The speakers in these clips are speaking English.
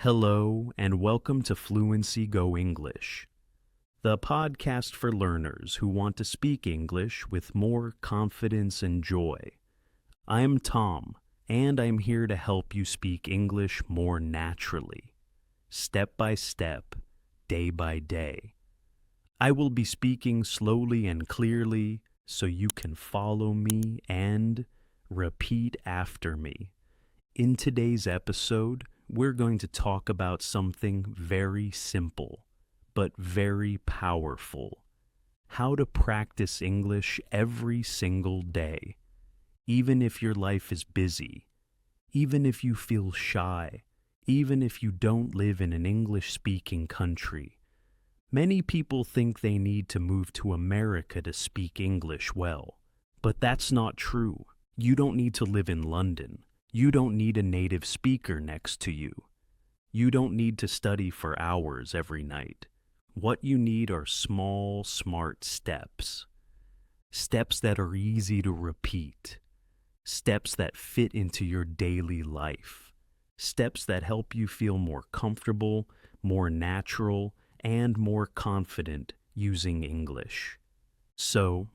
Hello, and welcome to Fluency Go English, the podcast for learners who want to speak English with more confidence and joy. I'm Tom, and I'm here to help you speak English more naturally, step by step, day by day. I will be speaking slowly and clearly so you can follow me and repeat after me. In today's episode, we're going to talk about something very simple, but very powerful. How to practice English every single day, even if your life is busy, even if you feel shy, even if you don't live in an English-speaking country. Many people think they need to move to America to speak English well, but that's not true. You don't need to live in London. You don't need a native speaker next to you. You don't need to study for hours every night. What you need are small, smart steps. Steps that are easy to repeat. Steps that fit into your daily life. Steps that help you feel more comfortable, more natural, and more confident using English. So,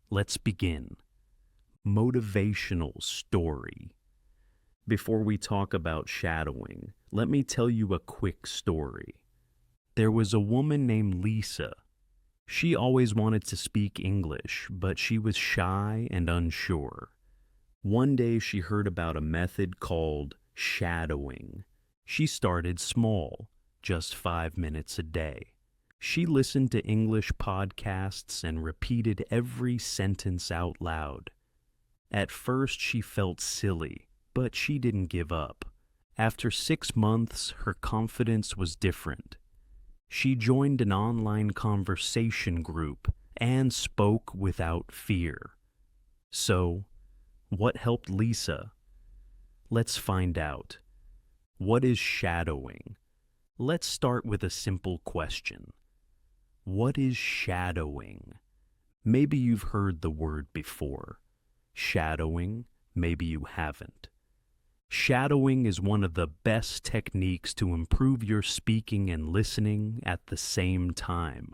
let's begin. Motivational story. Before we talk about shadowing, let me tell you a quick story. There was a woman named Lisa. She always wanted to speak English, but she was shy and unsure. One day she heard about a method called shadowing. She started small, just 5 minutes a day. She listened to English podcasts and repeated every sentence out loud. At first she felt silly, but she didn't give up. After 6 months, her confidence was different. She joined an online conversation group and spoke without fear. So, what helped Lisa? Let's find out. What is shadowing? Let's start with a simple question. What is shadowing? Maybe you've heard the word before. Shadowing, maybe you haven't. Shadowing is one of the best techniques to improve your speaking and listening at the same time.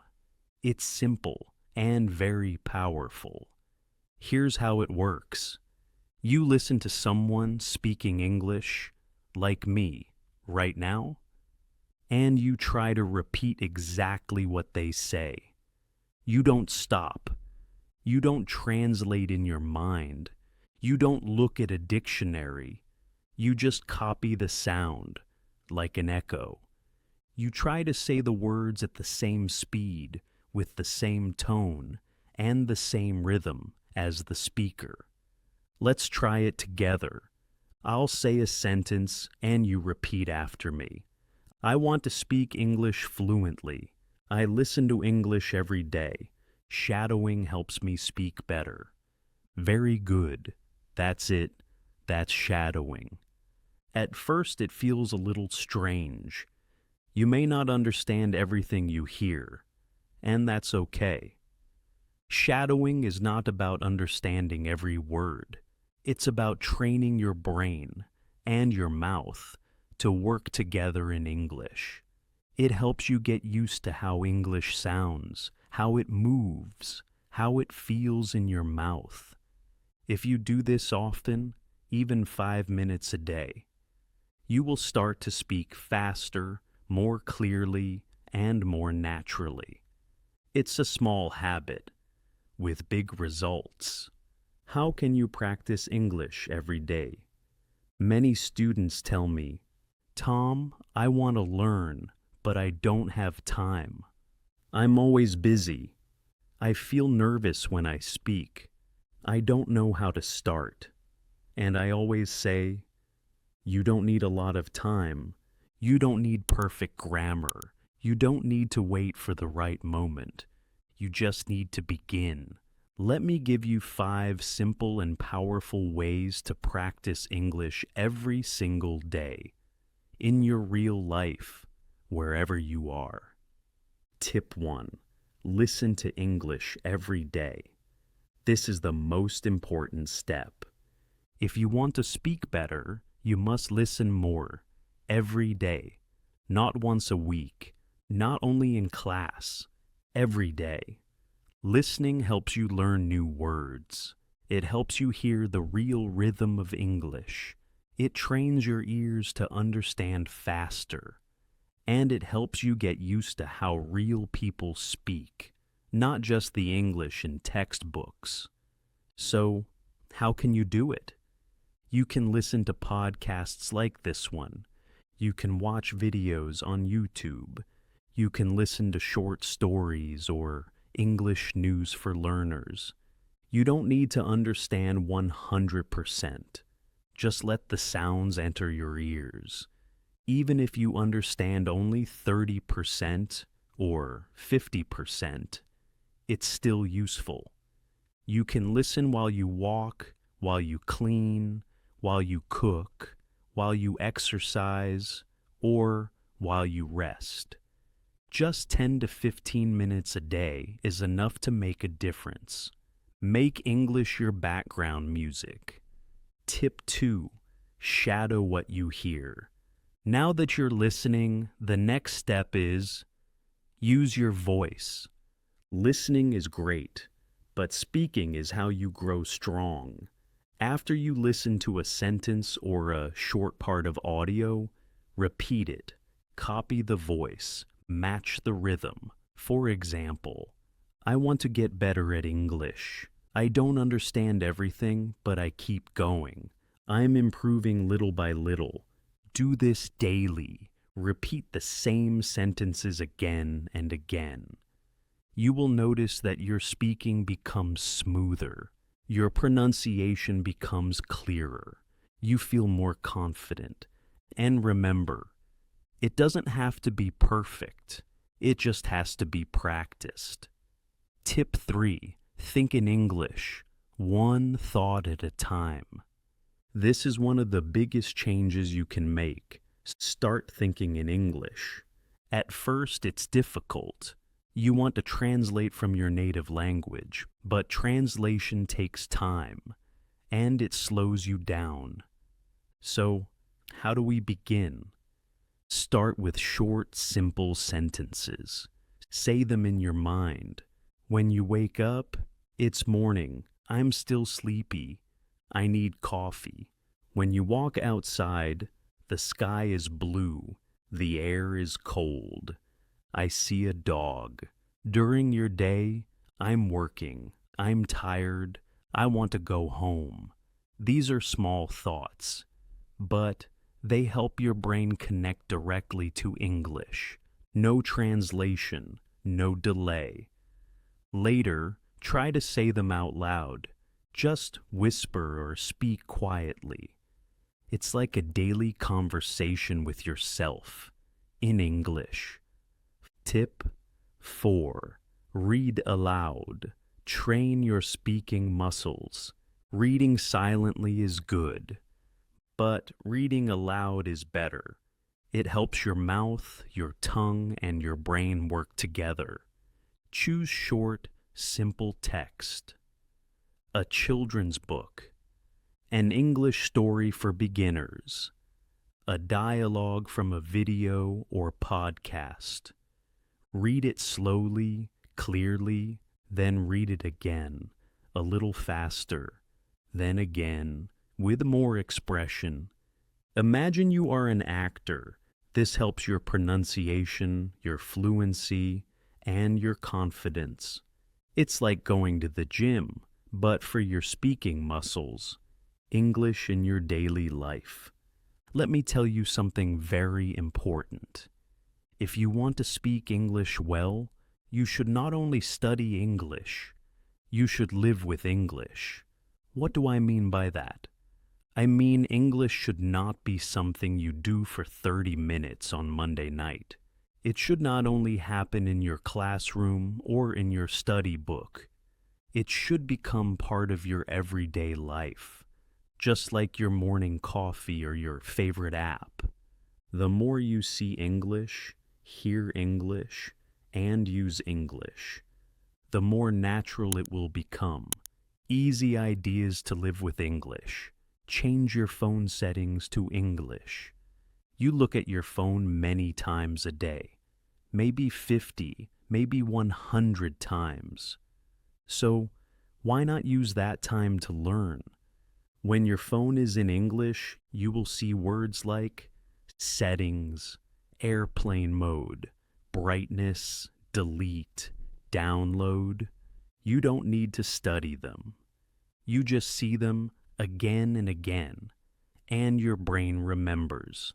It's simple and very powerful. Here's how it works. You listen to someone speaking English, like me, right now, and you try to repeat exactly what they say. You don't stop. You don't translate in your mind. You don't look at a dictionary. You just copy the sound, like an echo. You try to say the words at the same speed, with the same tone, and the same rhythm as the speaker. Let's try it together. I'll say a sentence, and you repeat after me. I want to speak English fluently. I listen to English every day. Shadowing helps me speak better. Very good. That's it. That's shadowing. At first, it feels a little strange. You may not understand everything you hear, and that's okay. Shadowing is not about understanding every word. It's about training your brain and your mouth to work together in English. It helps you get used to how English sounds, how it moves, how it feels in your mouth. If you do this often, even 5 minutes a day, you will start to speak faster, more clearly, and more naturally. It's a small habit, with big results. How can you practice English every day? Many students tell me, Tom, I want to learn, but I don't have time. I'm always busy. I feel nervous when I speak. I don't know how to start. And I always say, you don't need a lot of time. You don't need perfect grammar. You don't need to wait for the right moment. You just need to begin. Let me give you 5 simple and powerful ways to practice English every single day, in your real life, wherever you are. Tip 1. Listen to English every day. This is the most important step. If you want to speak better, you must listen more, every day. not once a week, not only in class, every day. Listening helps you learn new words. It helps you hear the real rhythm of English. It trains your ears to understand faster. And it helps you get used to how real people speak, not just the English in textbooks. So, how can you do it? You can listen to podcasts like this one. You can watch videos on YouTube. You can listen to short stories or English news for learners. You don't need to understand 100%. Just let the sounds enter your ears. Even if you understand only 30% or 50%, it's still useful. You can listen while you walk, while you clean, while you cook, while you exercise, or while you rest. Just 10 to 15 minutes a day is enough to make a difference. Make English your background music. Tip 2. Shadow what you hear. Now that you're listening, the next step is use your voice. Listening is great, but speaking is how you grow strong. After you listen to a sentence or a short part of audio, repeat it. Copy the voice. Match the rhythm. For example, I want to get better at English. I don't understand everything, but I keep going. I'm improving little by little. Do this daily. Repeat the same sentences again and again. You will notice that your speaking becomes smoother. Your pronunciation becomes clearer. You feel more confident. And remember, it doesn't have to be perfect. It just has to be practiced. Tip 3. Think in English, one thought at a time. This is one of the biggest changes you can make. Start thinking in English. At first, it's difficult. You want to translate from your native language, but translation takes time, and it slows you down. So, how do we begin? Start with short, simple sentences. Say them in your mind. When you wake up, it's morning. I'm still sleepy. I need coffee. When you walk outside, the sky is blue. The air is cold. I see a dog. During your day, I'm working. I'm tired. I want to go home. These are small thoughts, but they help your brain connect directly to English. No translation, no delay. Later, try to say them out loud. Just whisper or speak quietly. It's like a daily conversation with yourself in English. Tip 4. Read aloud. Train your speaking muscles. Reading silently is good, but reading aloud is better. It helps your mouth, your tongue, and your brain work together. Choose short, simple text. A children's book. An English story for beginners. A dialogue from a video or podcast. Read it slowly, clearly, then read it again, a little faster, then again, with more expression. Imagine you are an actor. This helps your pronunciation, your fluency, and your confidence. It's like going to the gym, but for your speaking muscles. English in your daily life. Let me tell you something very important. If you want to speak English well, you should not only study English, you should live with English. What do I mean by that? I mean English should not be something you do for 30 minutes on Monday night. It should not only happen in your classroom or in your study book. It should become part of your everyday life, just like your morning coffee or your favorite app. The more you see English, hear English, and use English, the more natural it will become. Easy ideas to live with English. Change your phone settings to English. You look at your phone many times a day, maybe 50, maybe 100 times. So, why not use that time to learn? When your phone is in English, you will see words like settings, airplane mode, brightness, delete, download. You don't need to study them. You just see them again and again, and your brain remembers.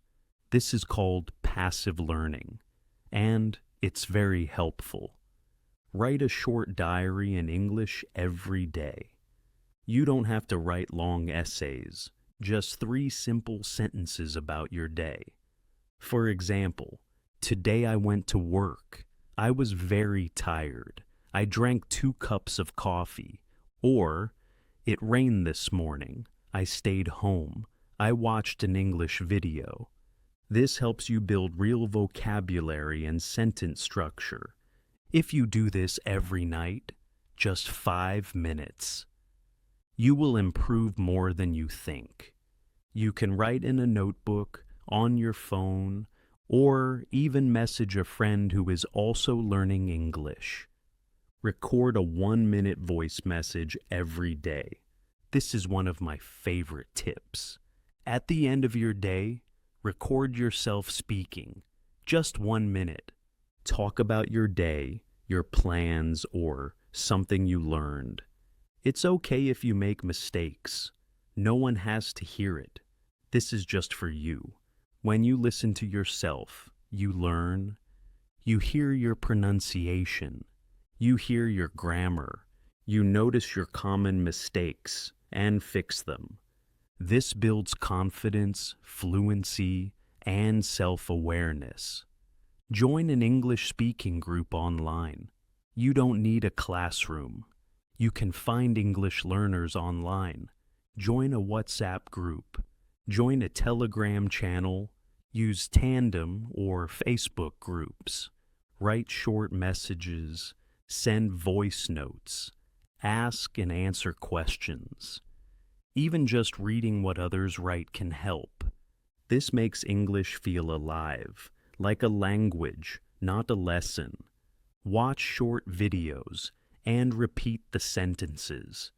This is called passive learning, and it's very helpful. Write a short diary in English every day. You don't have to write long essays, just 3 simple sentences about your day. For example, today I went to work. I was very tired. I drank 2 cups of coffee. Or, it rained this morning. I stayed home. I watched an English video. This helps you build real vocabulary and sentence structure. If you do this every night, just 5 minutes, you will improve more than you think. You can write in a notebook, on your phone, or even message a friend who is also learning English. Record a 1-minute voice message every day. This is one of my favorite tips. At the end of your day, record yourself speaking, just 1 minute. Talk about your day, your plans, or something you learned. It's okay if you make mistakes. No one has to hear it. This is just for you. When you listen to yourself, you learn. You hear your pronunciation. You hear your grammar. You notice your common mistakes and fix them. This builds confidence, fluency, and self-awareness. Join an English speaking group online. You don't need a classroom. You can find English learners online. Join a WhatsApp group. Join a Telegram channel. Use Tandem or Facebook groups. Write short messages. Send voice notes. Ask and answer questions. Even just reading what others write can help. This makes English feel alive, like a language, not a lesson. Watch short videos and repeat the sentences.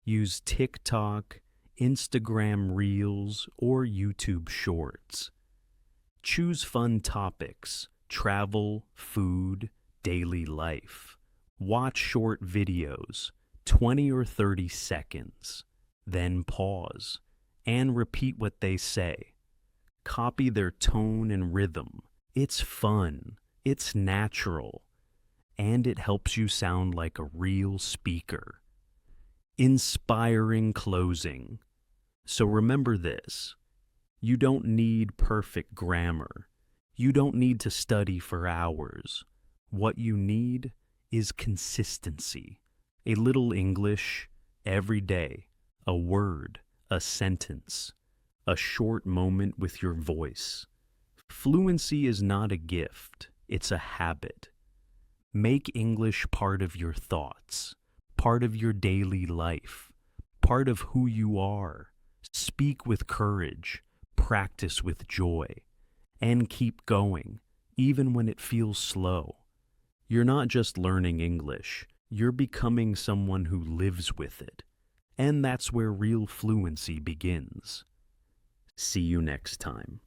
Use TikTok, Instagram Reels, or YouTube Shorts. Choose fun topics, travel, food, daily life. Watch short videos, 20 or 30 seconds. Then pause and repeat what they say. Copy their tone and rhythm. It's fun, it's natural, and it helps you sound like a real speaker. Inspiring closing. So remember this. You don't need perfect grammar. You don't need to study for hours. What you need is consistency. A little English every day. A word, a sentence, a short moment with your voice. Fluency is not a gift, it's a habit. Make English part of your thoughts, part of your daily life, part of who you are. Speak with courage, practice with joy, and keep going, even when it feels slow. You're not just learning English, you're becoming someone who lives with it. And that's where real fluency begins. See you next time.